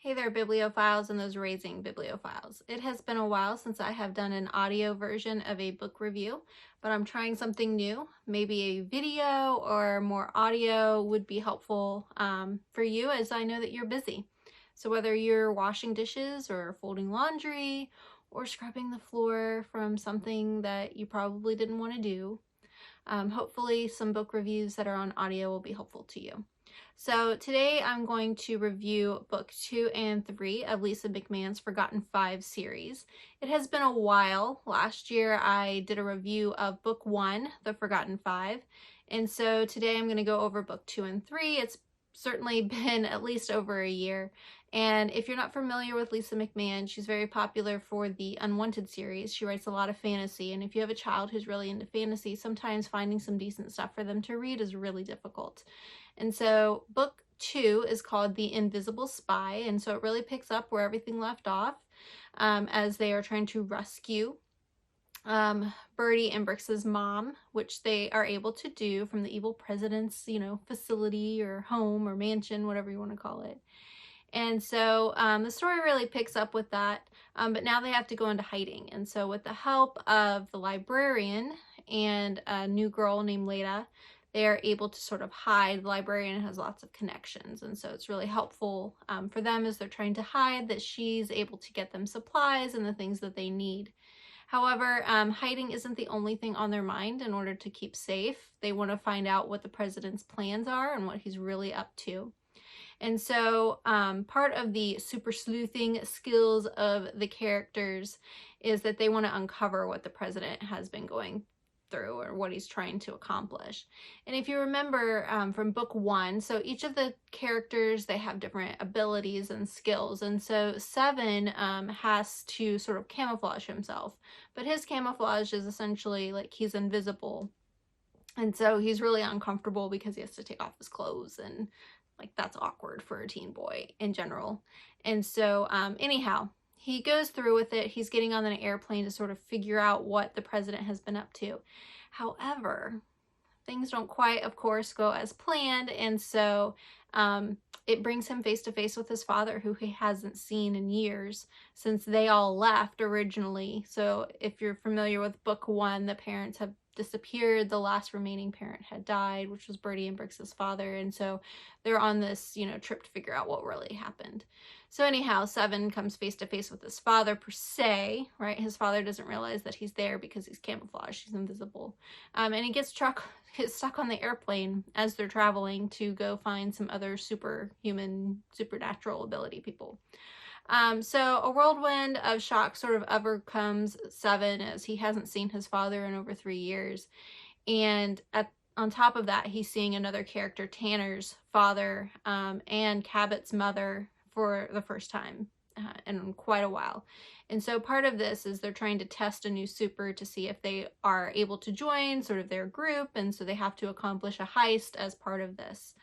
Hey there, bibliophiles and those raising bibliophiles. It has been a while since I have done an audio version of a book review, but I'm trying something new. Maybe a video or more audio would be helpful for you, as I know that you're busy. So whether you're washing dishes or folding laundry or scrubbing the floor from something that you probably didn't want to do, hopefully some book reviews that are on audio will be helpful to you. So today I'm going to review book 2 and 3 of Lisa McMann's Forgotten Five series. It has been a while. Last year I did a review of book 1, The Forgotten Five, and so today I'm going to go over book 2 and 3. It's certainly been at least over a year. And if you're not familiar with Lisa McMann, she's very popular for the Unwanted series. She writes a lot of fantasy, and if you have a child who's really into fantasy, sometimes finding some decent stuff for them to read is really difficult. And so book 2 is called The Invisible Spy, and so it really picks up where everything left off as they are trying to rescue Birdie and Brix's mom, which they are able to do from the evil president's, facility or home or mansion, whatever you want to call it. And so the story really picks up with that, but now they have to go into hiding. And so with the help of the librarian and a new girl named Leda, they are able to sort of hide. The librarian has lots of connections, and so it's really helpful for them as they're trying to hide, that she's able to get them supplies and the things that they need. However, hiding isn't the only thing on their mind in order to keep safe. They want to find out what the president's plans are and what he's really up to. And so part of the super sleuthing skills of the characters is that they want to uncover what the president has been going through or what he's trying to accomplish. And if you remember from book 1, so each of the characters, they have different abilities and skills. And so Seven has to sort of camouflage himself, but his camouflage is essentially like he's invisible. And so he's really uncomfortable because he has to take off his clothes, and like that's awkward for a teen boy in general. And so anyhow, he goes through with it. He's getting on an airplane to sort of figure out what the president has been up to. However, things don't quite, of course, go as planned. And so it brings him face to face with his father, who he hasn't seen in years since they all left originally. So if you're familiar with book 1, the parents have disappeared. The last remaining parent had died, which was Birdie and Brix's father. And so they're on this, trip to figure out what really happened. So anyhow, Seven comes face to face with his father per se, right? His father doesn't realize that he's there because he's camouflaged, he's invisible. And he gets stuck on the airplane as they're traveling to go find some other superhuman, supernatural ability people. So a whirlwind of shock sort of overcomes Seven, as he hasn't seen his father in over 3 years. And on top of that, he's seeing another character, Tanner's father, and Cabot's mother for the first time in quite a while. And so part of this is they're trying to test a new super to see if they are able to join sort of their group, and so they have to accomplish a heist as part of this.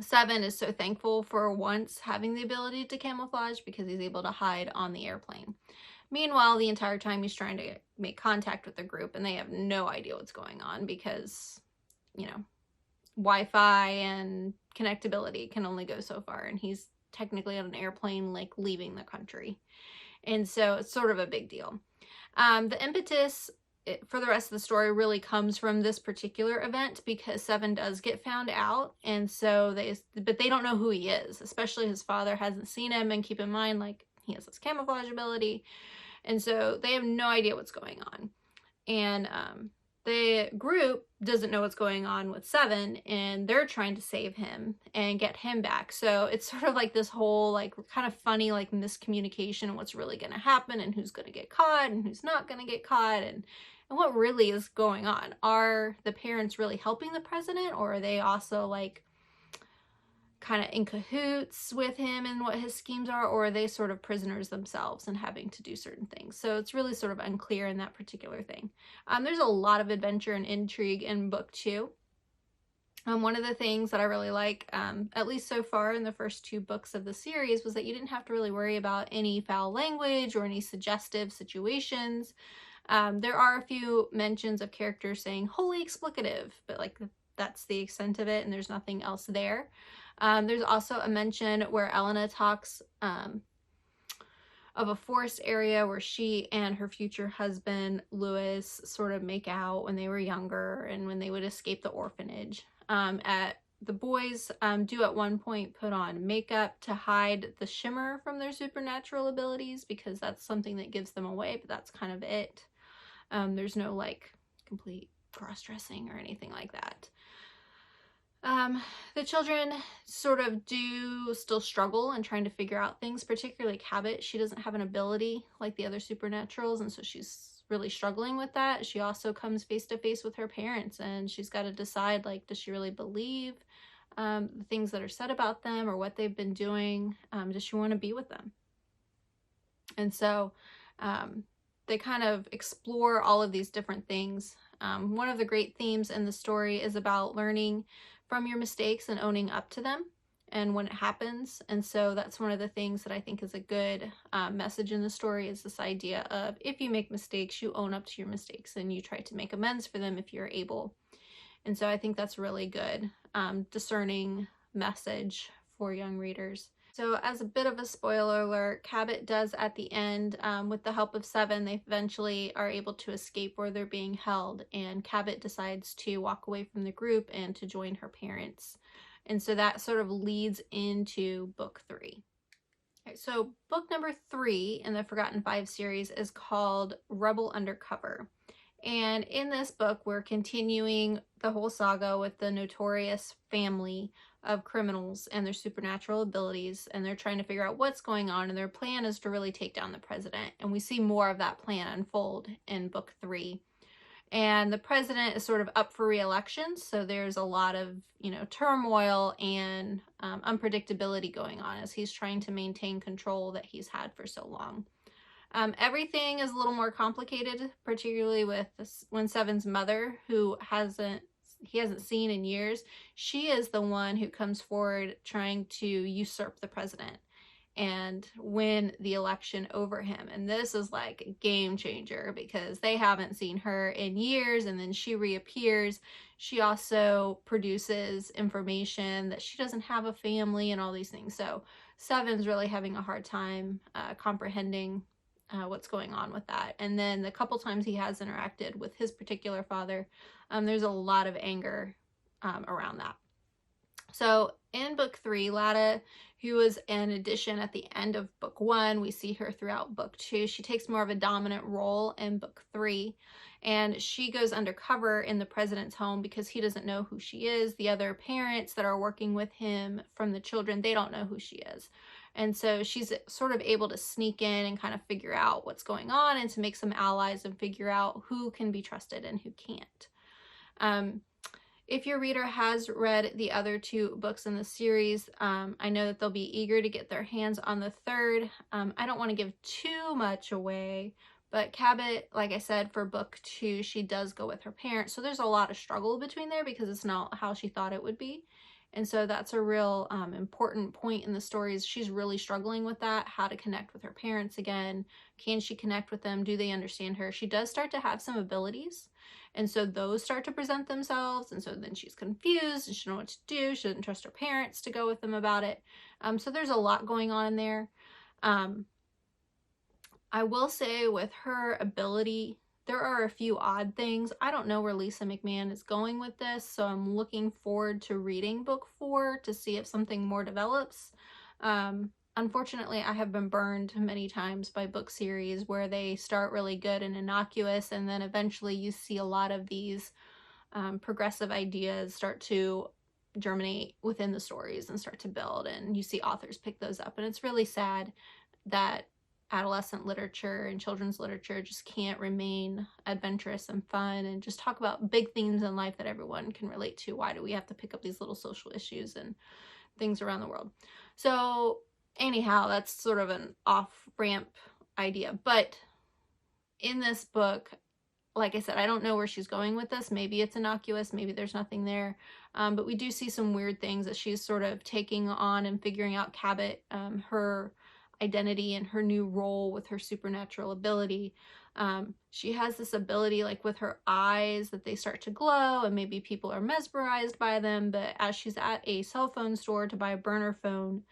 Seven is so thankful for once having the ability to camouflage because he's able to hide on the airplane. Meanwhile, the entire time he's trying to make contact with the group, and they have no idea what's going on because, Wi-Fi and connectability can only go so far, and he's technically on an airplane, like leaving the country. And so it's sort of a big deal. The impetus for the rest of the story really comes from this particular event, because Seven does get found out, and so but they don't know who he is, especially his father hasn't seen him, and keep in mind, like, he has this camouflage ability, and so they have no idea what's going on. And the group doesn't know what's going on with Seven, and they're trying to save him and get him back. So it's sort of like this whole, like, kind of funny, like, miscommunication, what's really going to happen, and who's going to get caught and who's not going to get caught, and what really is going on. Are the parents really helping the president, or are they also, like, kind of in cahoots with him and what his schemes are, or are they sort of prisoners themselves and having to do certain things? So it's really sort of unclear in that particular thing. There's a lot of adventure and intrigue in book 2. One of the things that I really like, at least so far in the first 2 books of the series, was that you didn't have to really worry about any foul language or any suggestive situations. There are a few mentions of characters saying "holy explicative," but like that's the extent of it, and there's nothing else there. There's also a mention where Elena talks of a forest area where she and her future husband Louis sort of make out when they were younger and when they would escape the orphanage. The boys do at one point put on makeup to hide the shimmer from their supernatural abilities, because that's something that gives them away, but that's kind of it. There's no like complete cross-dressing or anything like that. The children sort of do still struggle in trying to figure out things, particularly Cabot. She doesn't have an ability like the other supernaturals, and so she's really struggling with that. She also comes face to face with her parents, and she's got to decide, like, does she really believe the things that are said about them or what they've been doing? Does she want to be with them? And so they kind of explore all of these different things. One of the great themes in the story is about learning from your mistakes and owning up to them and when it happens. And so that's one of the things that I think is a good message in the story, is this idea of, if you make mistakes, you own up to your mistakes and you try to make amends for them if you're able. And so I think that's really good, discerning message for young readers. So as a bit of a spoiler alert, Cabot does at the end, with the help of Seven, they eventually are able to escape where they're being held, and Cabot decides to walk away from the group and to join her parents. And so that sort of leads into book 3. Okay, so book number 3 in the Forgotten Five series is called Rebel Undercover. And in this book, we're continuing the whole saga with the notorious family of criminals and their supernatural abilities, and they're trying to figure out what's going on, and their plan is to really take down the president. And we see more of that plan unfold in book 3. And the president is sort of up for re-election, so there's a lot of, turmoil and unpredictability going on as he's trying to maintain control that he's had for so long. Everything is a little more complicated, particularly with when Seven's mother, who he hasn't seen in years, she is the one who comes forward trying to usurp the president and win the election over him. And this is like a game changer because they haven't seen her in years, and then she reappears. She also produces information that she doesn't have a family and all these things. So Seven's really having a hard time comprehending what's going on with that. And then the couple times he has interacted with his particular father, there's a lot of anger around that. So in book 3, Lada, who was an addition at the end of book 1, we see her throughout book 2. She takes more of a dominant role in book 3, and she goes undercover in the president's home because he doesn't know who she is. The other parents that are working with him from the children, they don't know who she is. And so she's sort of able to sneak in and kind of figure out what's going on and to make some allies and figure out who can be trusted and who can't. If your reader has read the other 2 books in the series, I know that they'll be eager to get their hands on the 3rd. I don't want to give too much away, but Cabot, like I said, for book 2, she does go with her parents. So there's a lot of struggle between there because it's not how she thought it would be. And so that's a real important point in the story, is she's really struggling with that, how to connect with her parents again. Can she connect with them? Do they understand her? She does start to have some abilities, and so those start to present themselves, and so then she's confused and she doesn't know what to do. She doesn't trust her parents to go with them about it. So there's a lot going on in there. I will say with her ability, there are a few odd things. I don't know where Lisa McMann is going with this, so I'm looking forward to reading book 4 to see if something more develops. Unfortunately, I have been burned many times by book series where they start really good and innocuous, and then eventually you see a lot of these progressive ideas start to germinate within the stories and start to build, and you see authors pick those up. And it's really sad that adolescent literature and children's literature just can't remain adventurous and fun and just talk about big themes in life that everyone can relate to. Why do we have to pick up these little social issues and things around the world? So anyhow, that's sort of an off-ramp idea. But in this book, like I said, I don't know where she's going with this. Maybe it's innocuous, maybe there's nothing there. But we do see some weird things that she's sort of taking on and figuring out Cabot, her identity and her new role with her supernatural ability. She has this ability, like with her eyes, that they start to glow and maybe people are mesmerized by them. But as she's at a cell phone store to buy a burner phone,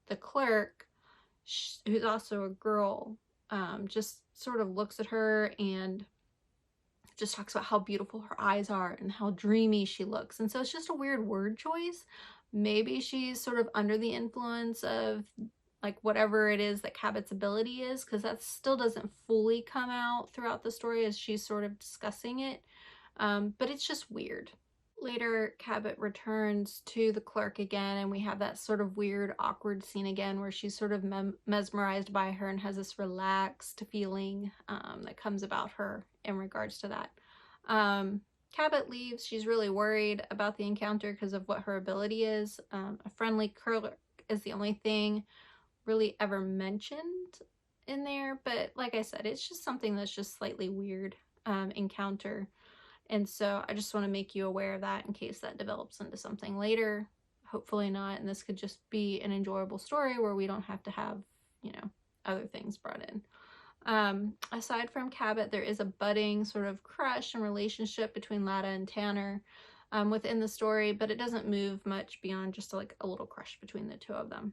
the clerk, who's also a girl, just sort of looks at her and just talks about how beautiful her eyes are and how dreamy she looks. And so it's just a weird word choice. Maybe she's sort of under the influence of like whatever it is that Cabot's ability is, because that still doesn't fully come out throughout the story as she's sort of discussing it. But it's just weird. Later, Cabot returns to the clerk again, and we have that sort of weird, awkward scene again where she's sort of mesmerized by her and has this relaxed feeling that comes about her in regards to that. Cabot leaves. She's really worried about the encounter because of what her ability is. A friendly clerk is the only thing really ever mentioned in there, but like I said, it's just something that's just slightly weird encounter. And so I just want to make you aware of that in case that develops into something later. Hopefully not. And this could just be an enjoyable story where we don't have to have, you know, other things brought in. Aside from Cabot, there is a budding sort of crush and relationship between Lada and Tanner within the story, but it doesn't move much beyond just like a little crush between the two of them.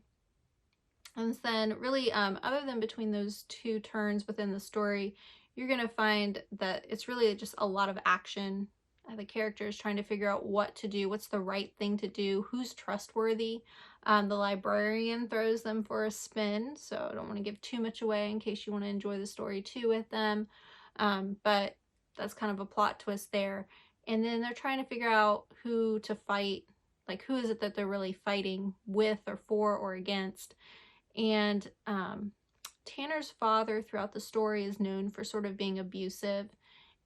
And then really, other than between those two turns within the story, you're going to find that it's really just a lot of action. The characters trying to figure out what to do, what's the right thing to do, who's trustworthy. The librarian throws them for a spin, so I don't want to give too much away in case you want to enjoy the story too with them. But that's kind of a plot twist there. And then they're trying to figure out who to fight, like who is it that they're really fighting with or for or against. And Tanner's father throughout the story is known for sort of being abusive,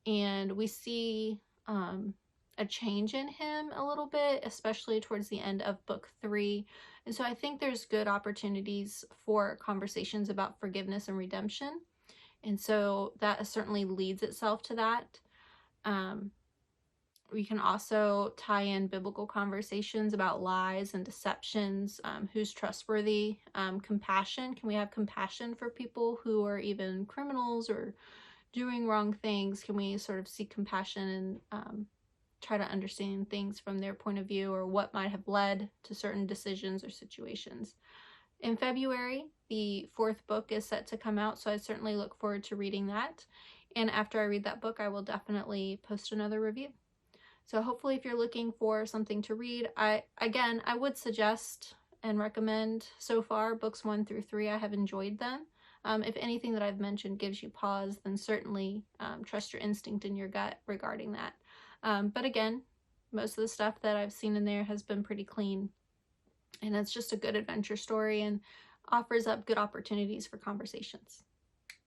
and we see a change in him a little bit, especially towards the end of book 3. And so I think there's good opportunities for conversations about forgiveness and redemption. And so that certainly leads itself to that. We can also tie in biblical conversations about lies and deceptions, who's trustworthy, compassion. Can we have compassion for people who are even criminals or doing wrong things? Can we sort of seek compassion and try to understand things from their point of view or what might have led to certain decisions or situations? In February, the 4th book is set to come out, so I certainly look forward to reading that. And after I read that book, I will definitely post another review. So hopefully if you're looking for something to read, I would suggest and recommend so far books 1 through 3. I have enjoyed them. If anything that I've mentioned gives you pause, then certainly trust your instinct and your gut regarding that. But again, most of the stuff that I've seen in there has been pretty clean. And it's just a good adventure story and offers up good opportunities for conversations.